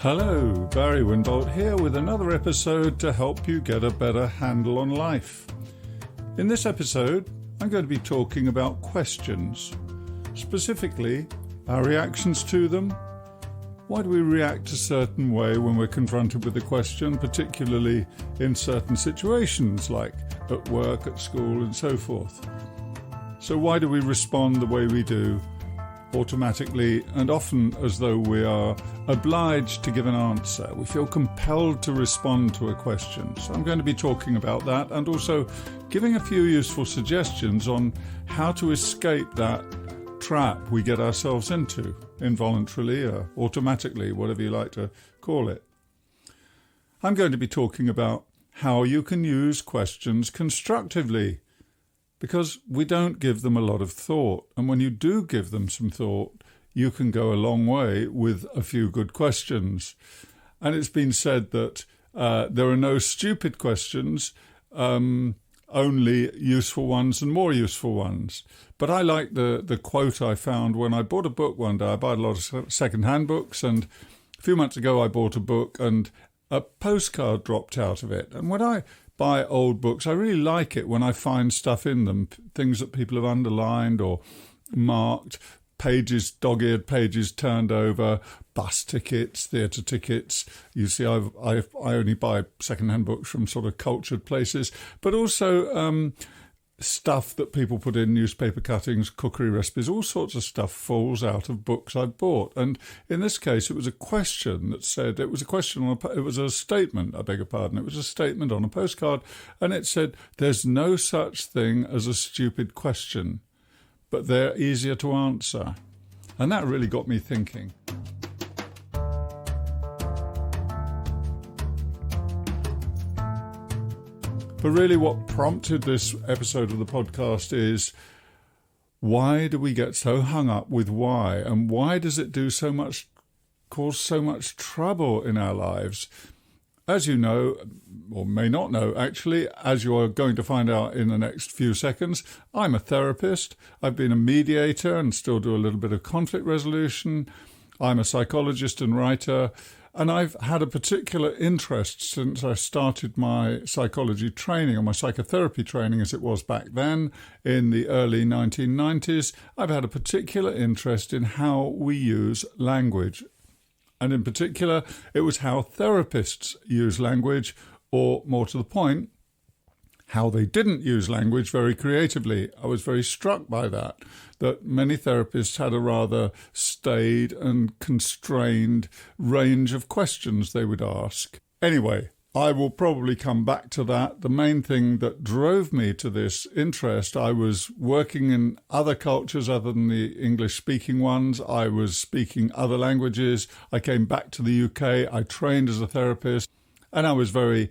Hello, Barry Winbolt here with another episode to help you get a better handle on life. In this episode, I'm going to be talking about questions, specifically our reactions to them. Why do we react a certain way when we're confronted with a question, particularly in certain situations like at work, at school, and so forth? So why do we respond the way we do, automatically and often as though we are obliged to give an answer? We feel compelled to respond to a question. So I'm going to be talking about that and also giving a few useful suggestions on how to escape that trap we get ourselves into, involuntarily or automatically, whatever you like to call it. I'm going to be talking about how you can use questions constructively, because we don't give them a lot of thought. And when you do give them some thought, you can go a long way with a few good questions. And it's been said that there are no stupid questions, only useful ones and more useful ones. But I like the quote I found when I bought a book one day. I buy a lot of second-hand books, and a few months ago I bought a book and a postcard dropped out of it. And when I buy old books, I really like it when I find stuff in them, things that people have underlined or marked, pages, dog-eared pages turned over, bus tickets, theatre tickets. You see, I only buy second-hand books from sort of cultured places, but also stuff that people put in, newspaper cuttings, cookery recipes, all sorts of stuff falls out of books I've bought. And in this case, it was a question that said, it was a statement, I beg your pardon, it was a statement on a postcard, and it said, "There's no such thing as a stupid question, but they're easier to answer." And that really got me thinking. But really what prompted this episode of the podcast is, why do we get so hung up with why? And why does it cause so much trouble in our lives? As you know, or may not know actually, as you are going to find out in the next few seconds, I'm a therapist. I've been a mediator and still do a little bit of conflict resolution. I'm a psychologist and writer. And I've had a particular interest since I started my psychology training, or my psychotherapy training as it was back then in the early 1990s. I've had a particular interest in how we use language. And in particular, it was how therapists use language, or more to the point, how they didn't use language very creatively. I was very struck by that many therapists had a rather staid and constrained range of questions they would ask. Anyway, I will probably come back to that. The main thing that drove me to this interest, I was working in other cultures other than the English-speaking ones. I was speaking other languages. I came back to the UK. I trained as a therapist, and I was very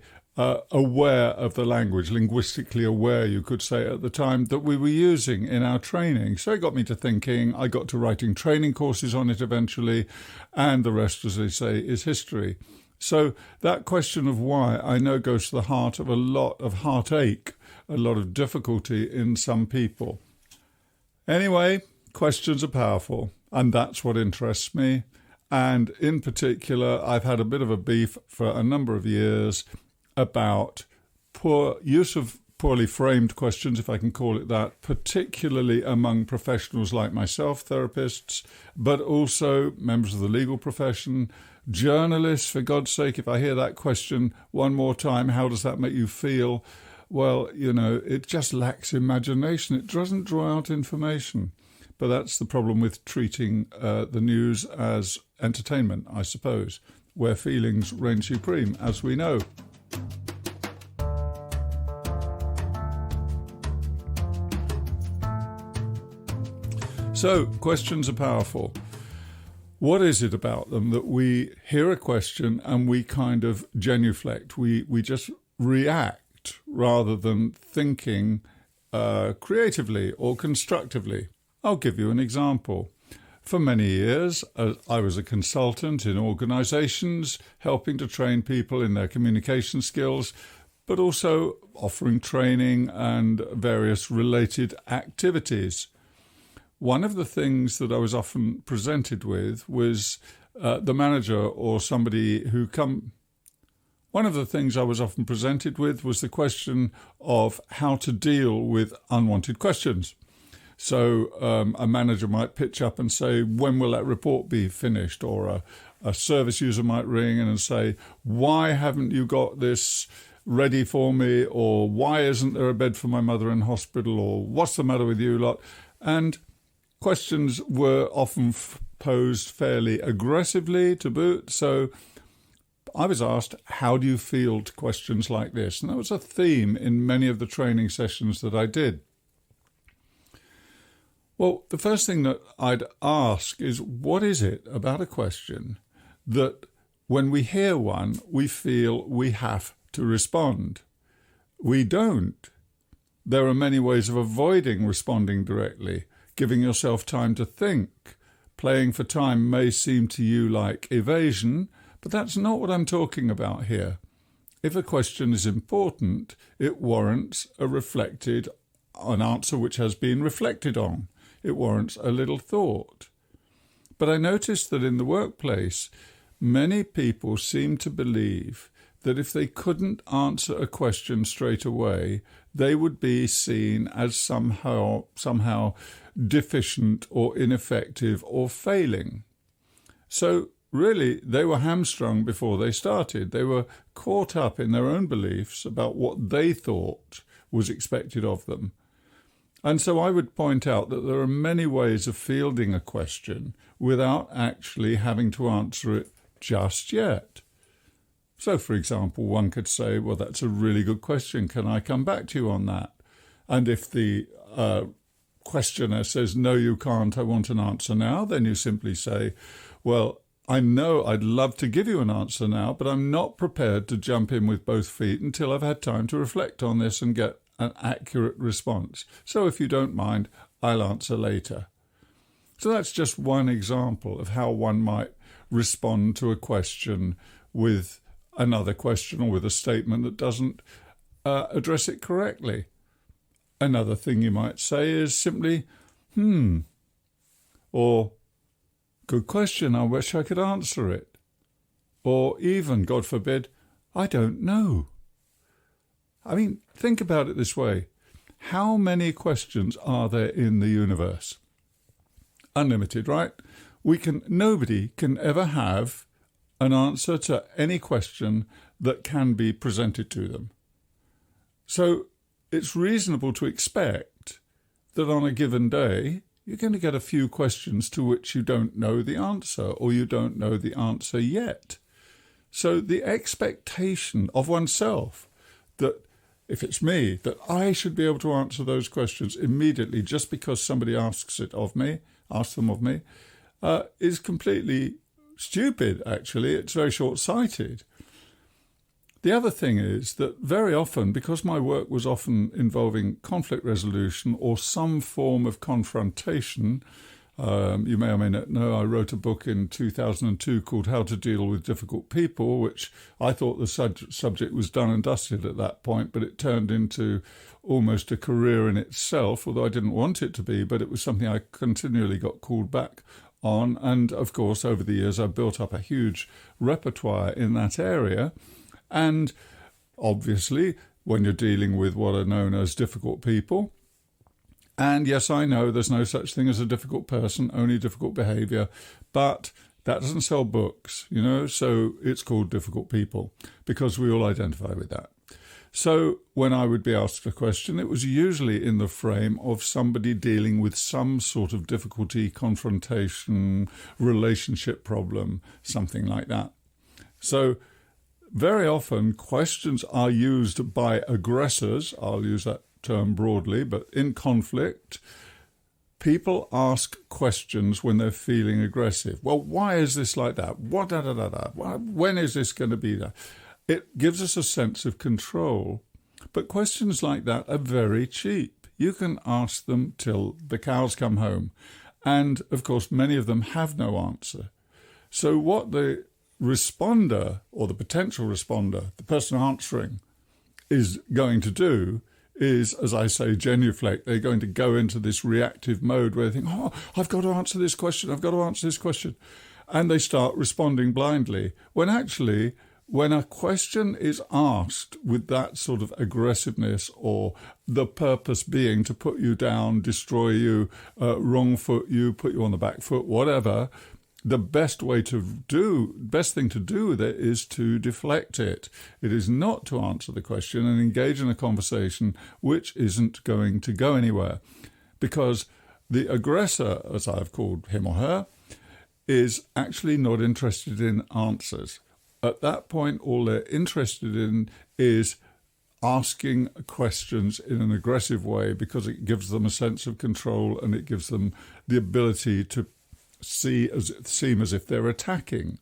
aware of the language, linguistically aware, you could say, at the time that we were using in our training. So it got me to thinking. I got to writing training courses on it eventually, and the rest, as they say, is history. So that question of why, I know, goes to the heart of a lot of heartache, a lot of difficulty in some people. Anyway, questions are powerful, and that's what interests me. And in particular, I've had a bit of a beef for a number of years about poor use of poorly framed questions, if I can call it that, particularly among professionals like myself, therapists, but also members of the legal profession, journalists. For God's sake, if I hear that question one more time, how does that make you feel? Well, it just lacks imagination. It doesn't draw out information. But that's the problem with treating the news as entertainment, I suppose, where feelings reign supreme, as we know. So, questions are powerful. What is it about them that we hear a question and we kind of genuflect? We just react rather than thinking creatively or constructively. I'll give you an example. For many years, I was a consultant in organisations, helping to train people in their communication skills, but also offering training and various related activities. one of the things that I was often presented with was the manager or somebody who One of the things I was often presented with was the question of how to deal with unwanted questions. So a manager might pitch up and say, when will that report be finished? Or a service user might ring in and say, why haven't you got this ready for me? Or why isn't there a bed for my mother in hospital? Or what's the matter with you lot? And questions were often posed fairly aggressively to boot. So I was asked, how do you field questions like this? And that was a theme in many of the training sessions that I did. Well, the first thing that I'd ask is, what is it about a question that when we hear one, we feel we have to respond? We don't. There are many ways of avoiding responding directly, giving yourself time to think. Playing for time may seem to you like evasion, but that's not what I'm talking about here. If a question is important, it warrants an answer which has been reflected on. It warrants a little thought. But I noticed that in the workplace, many people seem to believe that if they couldn't answer a question straight away, they would be seen as somehow deficient or ineffective or failing. So really, they were hamstrung before they started. They were caught up in their own beliefs about what they thought was expected of them. And so I would point out that there are many ways of fielding a question without actually having to answer it just yet. So, for example, one could say, well, that's a really good question. Can I come back to you on that? And if the questioner says, no, you can't, I want an answer now, then you simply say, well, I know I'd love to give you an answer now, but I'm not prepared to jump in with both feet until I've had time to reflect on this and get an accurate response. So if you don't mind, I'll answer later. So that's just one example of how one might respond to a question with another question or with a statement that doesn't address it correctly. Another thing you might say is simply, or good question, I wish I could answer it. Or even, God forbid, I don't know. I mean, think about it this way. How many questions are there in the universe? Unlimited, right? Nobody can ever have an answer to any question that can be presented to them. So it's reasonable to expect that on a given day, you're going to get a few questions to which you don't know the answer, or you don't know the answer yet. So the expectation of oneself that if it's me, that I should be able to answer those questions immediately just because somebody asks them of me, is completely stupid, actually. It's very short-sighted. The other thing is that very often, because my work was often involving conflict resolution or some form of confrontation, you may or may not know, I wrote a book in 2002 called How to Deal with Difficult People, which I thought the subject was done and dusted at that point, but it turned into almost a career in itself, although I didn't want it to be, but it was something I continually got called back on. And of course, over the years, I built up a huge repertoire in that area. And obviously, when you're dealing with what are known as difficult people, and yes, I know there's no such thing as a difficult person, only difficult behaviour, but that doesn't sell books, so it's called difficult people because we all identify with that. So when I would be asked a question, it was usually in the frame of somebody dealing with some sort of difficulty, confrontation, relationship problem, something like that. So very often questions are used by aggressors, I'll use that term broadly, but in conflict, people ask questions when they're feeling aggressive. Well, why is this like that? When is this going to be that? It gives us a sense of control. But questions like that are very cheap. You can ask them till the cows come home. And, of course, many of them have no answer. So what the responder or the potential responder, the person answering, is going to do is, as I say, genuflect. They're going to go into this reactive mode where they think, oh, I've got to answer this question, I've got to answer this question. And they start responding blindly. When actually, when a question is asked with that sort of aggressiveness, or the purpose being to put you down, destroy you, wrong foot you, put you on the back foot, whatever, the best thing to do with it is to deflect it. It is not to answer the question and engage in a conversation which isn't going to go anywhere. Because the aggressor, as I've called him or her, is actually not interested in answers. At that point, all they're interested in is asking questions in an aggressive way, because it gives them a sense of control and it gives them the ability to seem as if they're attacking.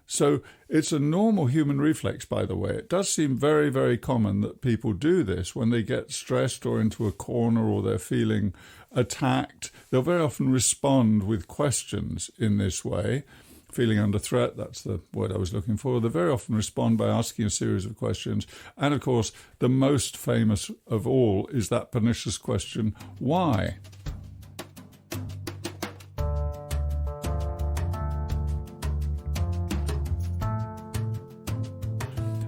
So it's a normal human reflex, by the way. It does seem very, very common that people do this when they get stressed or into a corner or they're feeling attacked. They'll very often respond with questions in this way. Feeling under threat, that's the word I was looking for. They very often respond by asking a series of questions. And of course, the most famous of all is that pernicious question, why?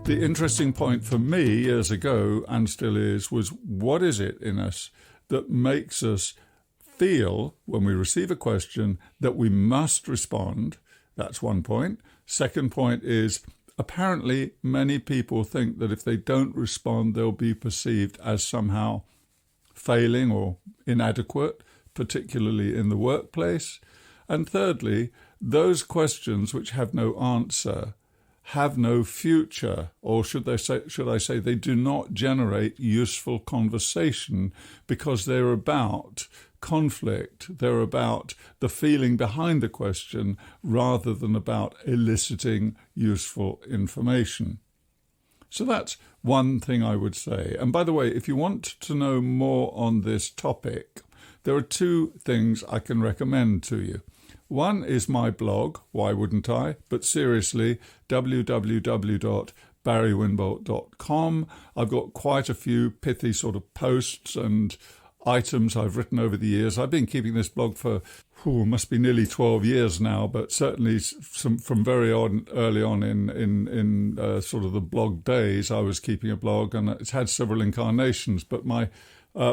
The interesting point for me years ago, and still is, was what is it in us that makes us feel, when we receive a question, that we must respond? That's one point. Second point is, apparently many people think that if they don't respond, they'll be perceived as somehow failing or inadequate, particularly in the workplace. And thirdly, those questions which have no answer have no future, or should I say, they do not generate useful conversation, because they're about conflict. They're about the feeling behind the question rather than about eliciting useful information. So that's one thing I would say. And by the way, if you want to know more on this topic, there are two things I can recommend to you. One is my blog, Why Wouldn't I? But seriously, www.barrywinbolt.com. I've got quite a few pithy sort of posts and items I've written over the years. I've been keeping this blog for, must be nearly 12 years now, but certainly from very early on in sort of the blog days, I was keeping a blog, and it's had several incarnations, but my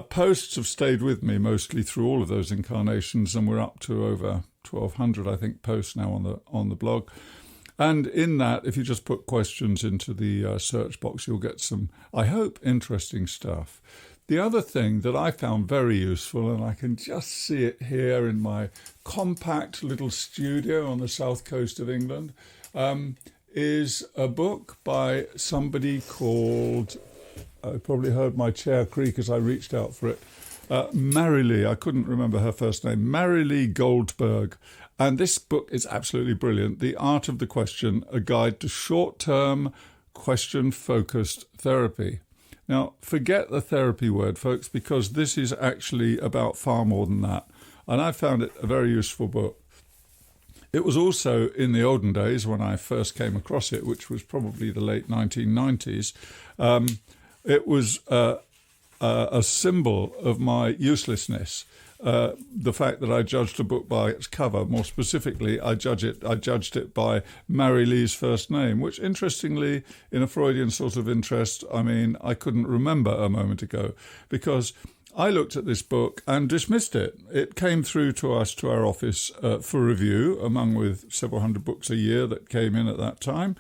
posts have stayed with me mostly through all of those incarnations, and we're up to over 1,200, I think, posts now on the blog. And in that, if you just put questions into the search box, you'll get some, I hope, interesting stuff. The other thing that I found very useful, and I can just see it here in my compact little studio on the south coast of England, is a book by somebody called, I probably heard my chair creak as I reached out for it, Marilee, I couldn't remember her first name, Marilee Goldberg. And this book is absolutely brilliant. The Art of the Question, a guide to short-term, question-focused therapy. Now, forget the therapy word, folks, because this is actually about far more than that. And I found it a very useful book. It was also, in the olden days, when I first came across it, which was probably the late 1990s, it was a symbol of my uselessness. The fact that I judged a book by its cover. More specifically, I judged it by Marilee's first name, which, interestingly, in a Freudian sort of interest, I couldn't remember a moment ago, because I looked at this book and dismissed it. It came through to us, to our office, for review, among with several hundred books a year that came in at that time.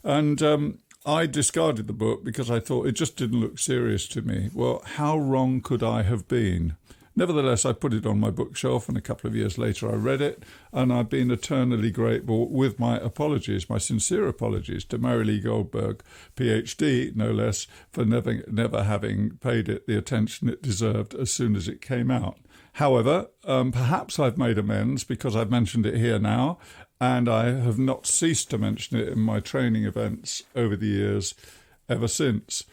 And I discarded the book because I thought it just didn't look serious to me. Well, how wrong could I have been? Nevertheless, I put it on my bookshelf, and a couple of years later I read it, and I've been eternally grateful, with my apologies, my sincere apologies, to Marilee Goldberg, PhD, no less, for never having paid it the attention it deserved as soon as it came out. However, perhaps I've made amends, because I've mentioned it here now, and I have not ceased to mention it in my training events over the years ever since.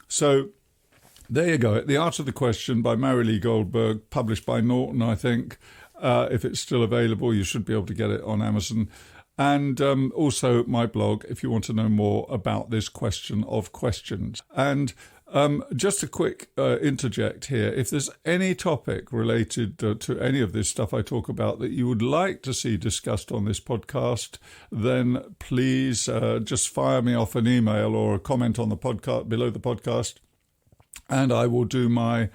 So there you go. The Art of the Question by Marilee Goldberg, published by Norton, I think. If it's still available, you should be able to get it on Amazon. And also my blog, if you want to know more about this question of questions. And Just a quick interject here. If there's any topic related to any of this stuff I talk about that you would like to see discussed on this podcast, then please just fire me off an email or a comment on the podcast below the podcast, and I will do my...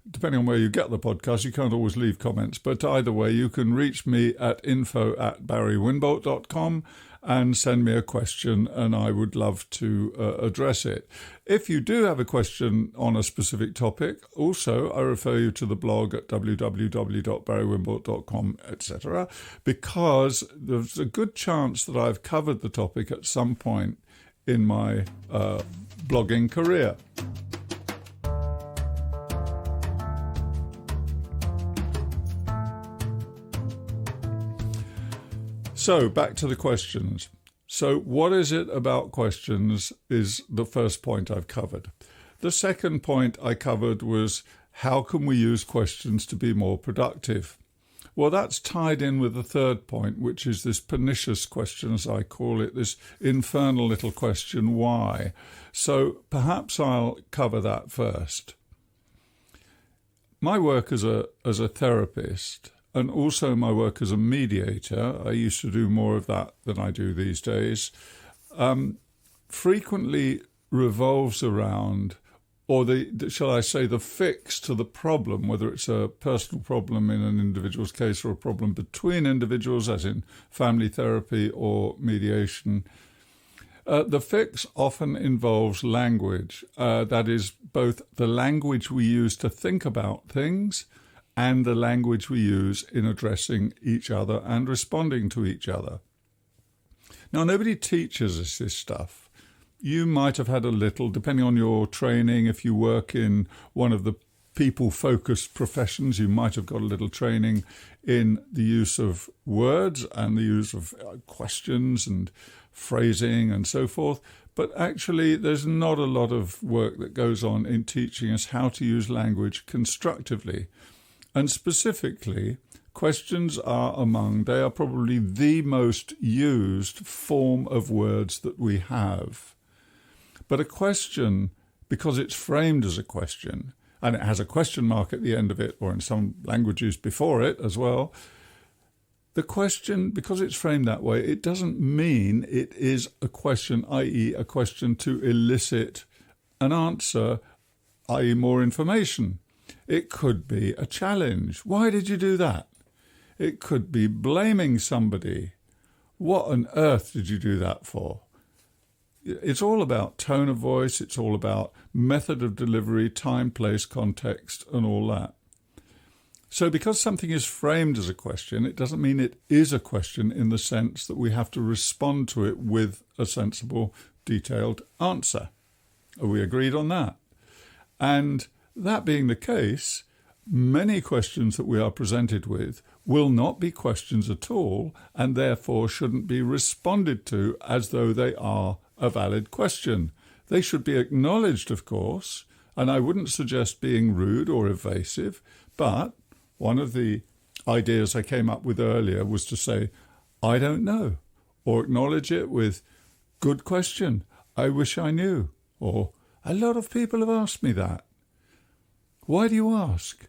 Depending on where you get the podcast, you can't always leave comments, but either way, you can reach me at info@barrywinbolt.com and send me a question, and I would love to address it. If you do have a question on a specific topic, also, I refer you to the blog at www.barrywinbolt.com, etc., because there's a good chance that I've covered the topic at some point in my blogging career. So back to the questions. So what is it about questions is the first point I've covered. The second point I covered was how can we use questions to be more productive? Well, that's tied in with the third point, which is this pernicious question, as I call it, this infernal little question, why? So perhaps I'll cover that first. My work as a therapist, and also my work as a mediator, I used to do more of that than I do these days, frequently revolves around, or shall I say, the fix to the problem, whether it's a personal problem in an individual's case or a problem between individuals, as in family therapy or mediation. The fix often involves language, that is both the language we use to think about things and the language we use in addressing each other and responding to each other. Now, nobody teaches us this stuff. You might have had a little, depending on your training. If you work in one of the people-focused professions, you might have got a little training in the use of words and the use of questions and phrasing and so forth. But actually, there's not a lot of work that goes on in teaching us how to use language constructively. And specifically, questions they are probably the most used form of words that we have. But a question, because it's framed as a question, and it has a question mark at the end of it, or in some languages before it as well, the question, because it's framed that way, it doesn't mean it is a question, i.e. a question to elicit an answer, i.e. more information. It could be a challenge. Why did you do that? It could be blaming somebody. What on earth did you do that for? It's all about tone of voice. It's all about method of delivery, time, place, context, and all that. So because something is framed as a question, it doesn't mean it is a question in the sense that we have to respond to it with a sensible, detailed answer. Are we agreed on that? And that being the case, many questions that we are presented with will not be questions at all, and therefore shouldn't be responded to as though they are a valid question. They should be acknowledged, of course, and I wouldn't suggest being rude or evasive, but one of the ideas I came up with earlier was to say, I don't know, or acknowledge it with, good question, I wish I knew, or a lot of people have asked me that. Why do you ask?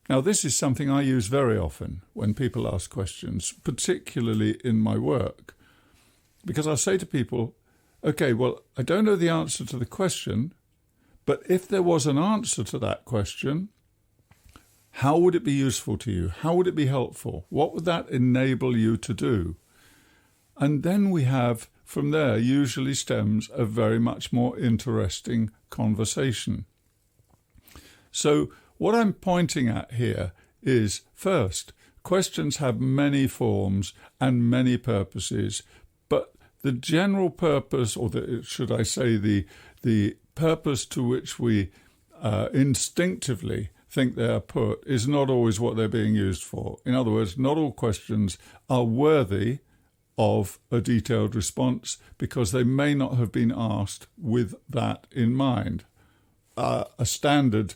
Now, this is something I use very often when people ask questions, particularly in my work, because I say to people, okay, well, I don't know the answer to the question, but if there was an answer to that question, how would it be useful to you? How would it be helpful? What would that enable you to do? And then we have, from there, usually stems a very much more interesting conversation. So what I'm pointing at here is, first, questions have many forms and many purposes, but the general purpose, or should I say the purpose to which we instinctively think they are put is not always what they're being used for. In other words, not all questions are worthy of a detailed response because they may not have been asked with that in mind. A standard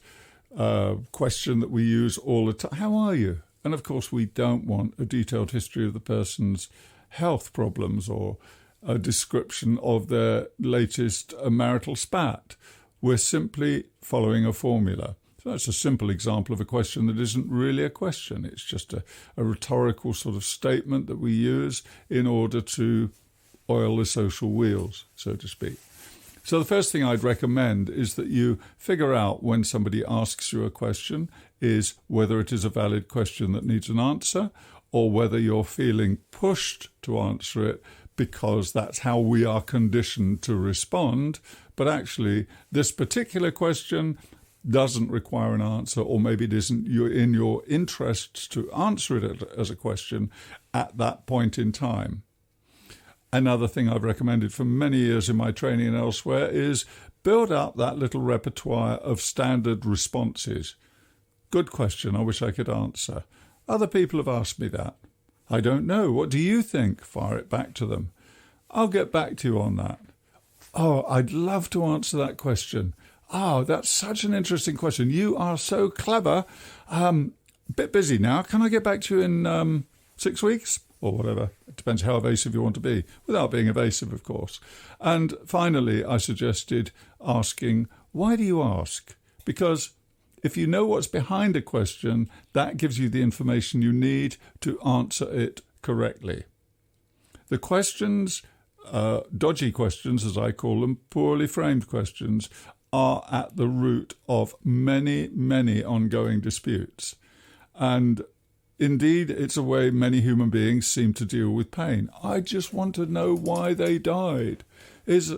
question that we use all the time, how are you? And of course we don't want a detailed history of the person's health problems or a description of their latest marital spat. We're simply following a formula. So that's a simple example of a question that isn't really a question. It's just a rhetorical sort of statement that we use in order to oil the social wheels, so to speak. So the first thing I'd recommend is that you figure out when somebody asks you a question is whether it is a valid question that needs an answer or whether you're feeling pushed to answer it because that's how we are conditioned to respond. But actually, this particular question doesn't require an answer, or maybe it isn't in your interests to answer it as a question at that point in time. Another thing I've recommended for many years in my training and elsewhere is build up that little repertoire of standard responses. Good question, I wish I could answer. Other people have asked me that. I don't know. What do you think? Fire it back to them. I'll get back to you on that. Oh, I'd love to answer that question. Oh, that's such an interesting question. You are so clever. Bit busy now. Can I get back to you in 6 weeks? Or whatever. It depends how evasive you want to be, without being evasive, of course. And finally, I suggested asking, why do you ask? Because if you know what's behind a question, that gives you the information you need to answer it correctly. The questions, dodgy questions, as I call them, poorly framed questions, are at the root of many, many ongoing disputes. And indeed, it's a way many human beings seem to deal with pain. I just want to know why they died is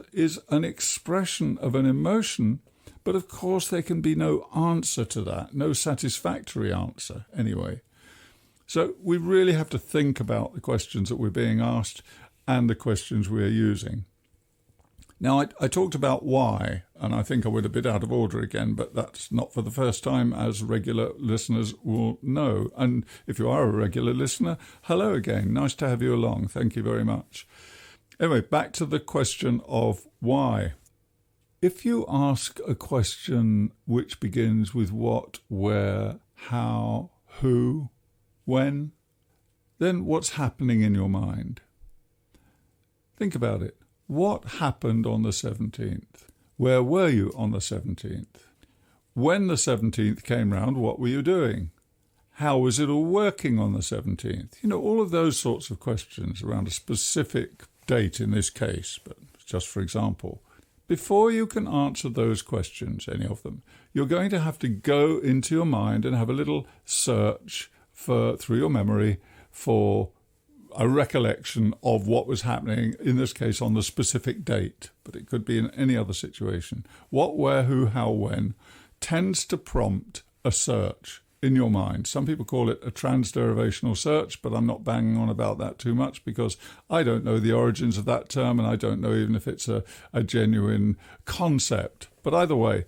an expression of an emotion, but of course there can be no answer to that, no satisfactory answer anyway. So we really have to think about the questions that we're being asked and the questions we're using. Now, I talked about why, and I think I went a bit out of order again, but that's not for the first time, as regular listeners will know. And if you are a regular listener, hello again. Nice to have you along. Thank you very much. Anyway, back to the question of why. If you ask a question which begins with what, where, how, who, when, then what's happening in your mind? Think about it. What happened on the 17th? Where were you on the 17th? When the 17th came round, what were you doing? How was it all working on the 17th? You know, all of those sorts of questions around a specific date in this case, but just for example. Before you can answer those questions, any of them, you're going to have to go into your mind and have a little search through your memory for a recollection of what was happening, in this case on the specific date, but it could be in any other situation. What, where, who, how, when tends to prompt a search in your mind. Some people call it a transderivational search, but I'm not banging on about that too much because I don't know the origins of that term and I don't know even if it's a genuine concept. But either way,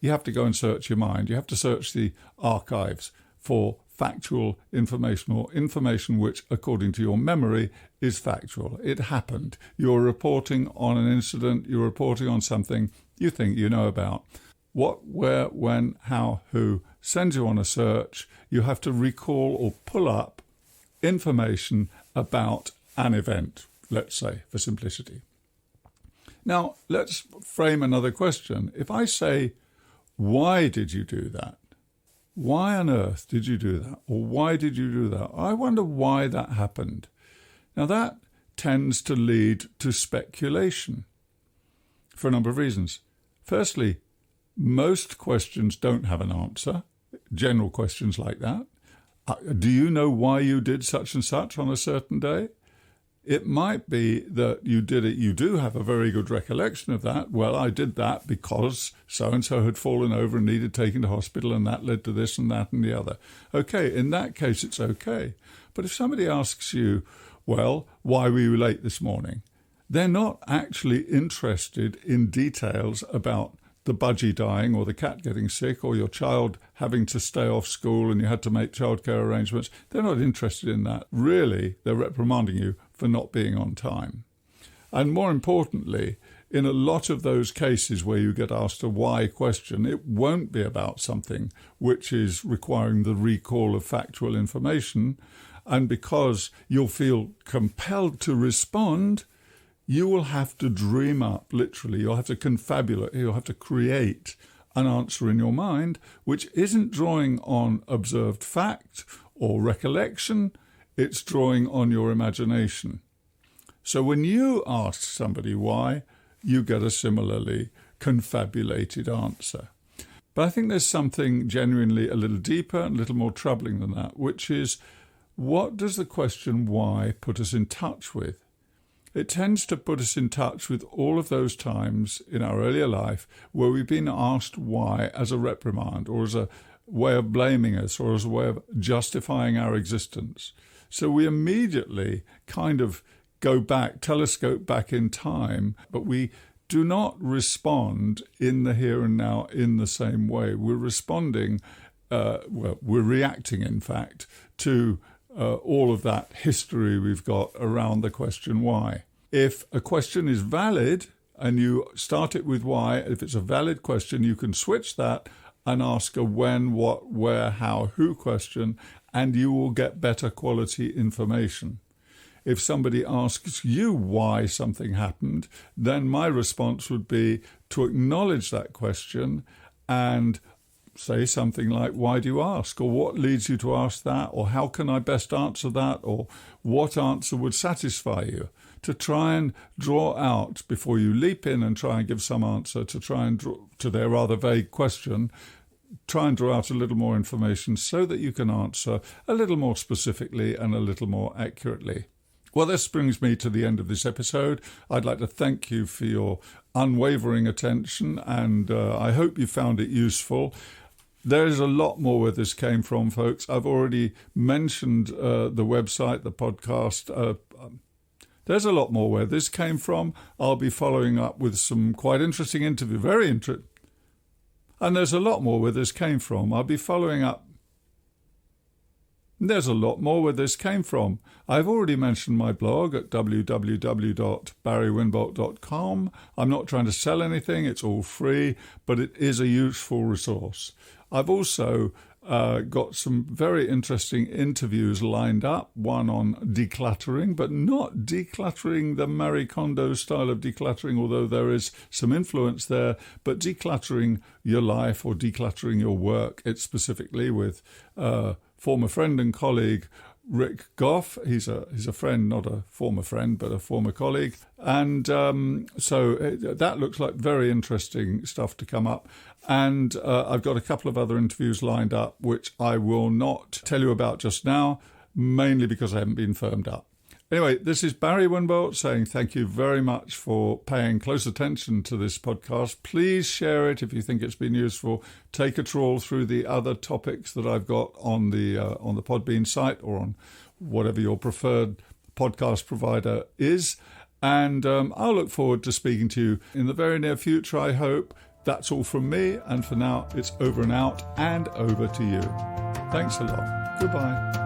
you have to go and search your mind. You have to search the archives for factual information or information which, according to your memory, is factual. It happened. You're reporting on an incident. You're reporting on something you think you know about. What, where, when, how, who sends you on a search. You have to recall or pull up information about an event, let's say, for simplicity. Now, let's frame another question. If I say, why did you do that? Why on earth did you do that? Or why did you do that? I wonder why that happened. Now, that tends to lead to speculation for a number of reasons. Firstly, most questions don't have an answer, general questions like that. Do you know why you did such and such on a certain day? It might be that you did it. You do have a very good recollection of that. Well, I did that because so-and-so had fallen over and needed taken to hospital and that led to this and that and the other. Okay, in that case, it's okay. But if somebody asks you, well, why were you late this morning? They're not actually interested in details about the budgie dying or the cat getting sick or your child having to stay off school and you had to make childcare arrangements. They're not interested in that. Really, they're reprimanding you for not being on time. And more importantly, in a lot of those cases where you get asked a why question, it won't be about something which is requiring the recall of factual information. And because you'll feel compelled to respond, you will have to dream up, literally, you'll have to confabulate, you'll have to create an answer in your mind, which isn't drawing on observed fact or recollection, it's drawing on your imagination. So when you ask somebody why, you get a similarly confabulated answer. But I think there's something genuinely a little deeper and a little more troubling than that, which is, what does the question why put us in touch with? It tends to put us in touch with all of those times in our earlier life where we've been asked why as a reprimand or as a way of blaming us or as a way of justifying our existence. So we immediately kind of go back, telescope back in time, but we do not respond in the here and now in the same way. We're responding, we're reacting, in fact, to all of that history we've got around the question why. If a question is valid and you start it with why, if it's a valid question, you can switch that and ask a when, what, where, how, who question, and you will get better quality information. If somebody asks you why something happened, then my response would be to acknowledge that question and say something like, why do you ask? Or what leads you to ask that? Or how can I best answer that? Or what answer would satisfy you? To try and draw out, before you leap in and try and give some answer, to try and draw to their rather vague question, try and draw out a little more information so that you can answer a little more specifically and a little more accurately. Well, this brings me to the end of this episode. I'd like to thank you for your unwavering attention, and I hope you found it useful. There is a lot more where this came from, folks. I've already mentioned the website, the podcast. There's a lot more where this came from. I'll be following up with some quite interesting interview, very interesting. And there's a lot more where this came from. I'll be following up. There's a lot more where this came from. I've already mentioned my blog at www.barrywinbolt.com. I'm not trying to sell anything. It's all free, but it is a useful resource. I've also got some very interesting interviews lined up, one on decluttering, but not decluttering the Marie Kondo style of decluttering, although there is some influence there, but decluttering your life or decluttering your work. It's specifically with former friend and colleague Rick Goff. He's a friend, not a former friend, but a former colleague. And so that looks like very interesting stuff to come up. And I've got a couple of other interviews lined up, which I will not tell you about just now, mainly because I haven't been firmed up. Anyway, this is Barry Winbolt saying thank you very much for paying close attention to this podcast. Please share it if you think it's been useful. Take a trawl through the other topics that I've got on the Podbean site or on whatever your preferred podcast provider is. And I'll look forward to speaking to you in the very near future, I hope. That's all from me. And for now, it's over and out and over to you. Thanks a lot. Goodbye.